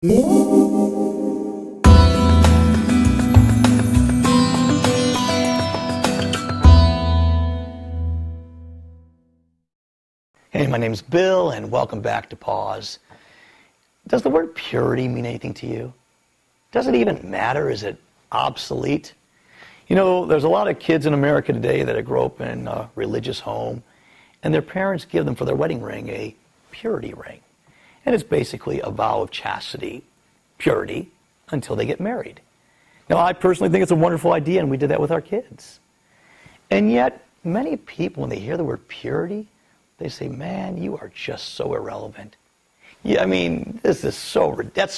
Hey, my name's Bill, and welcome back to Pause. Does the word purity mean anything to you? Does it even matter? Is it obsolete? You know, there's a lot of kids in America today that grow up in a religious home, and their parents give them for their wedding ring a purity ring. And it's basically a vow of chastity, purity, until they get married. Now, I personally think it's a wonderful idea, and we did that with our kids. And yet, many people, when they hear the word purity, they say, man, you are just so irrelevant. Yeah, I mean, that's so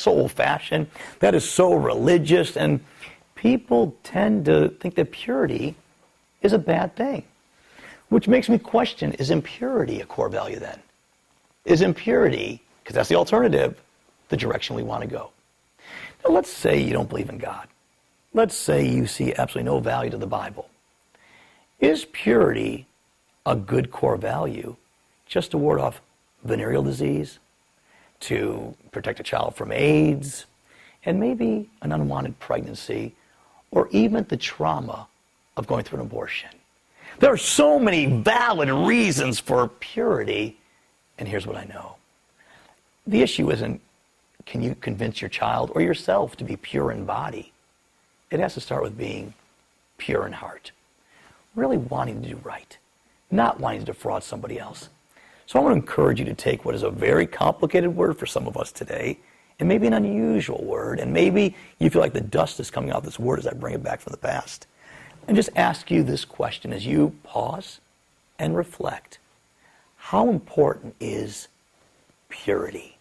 old-fashioned. That is so religious. And people tend to think that purity is a bad thing. Which makes me question, is impurity a core value then? Is impurity, because that's the alternative, the direction we want to go? Now, let's say you don't believe in God. Let's say you see absolutely no value to the Bible. Is purity a good core value just to ward off venereal disease, to protect a child from AIDS, and maybe an unwanted pregnancy, or even the trauma of going through an abortion? There are so many valid reasons for purity, and here's what I know. The issue isn't, can you convince your child or yourself to be pure in body? It has to start with being pure in heart, really wanting to do right, not wanting to defraud somebody else. So I want to encourage you to take what is a very complicated word for some of us today, and maybe an unusual word, and maybe you feel like the dust is coming off this word as I bring it back from the past, and just ask you this question as you pause and reflect. How important is purity?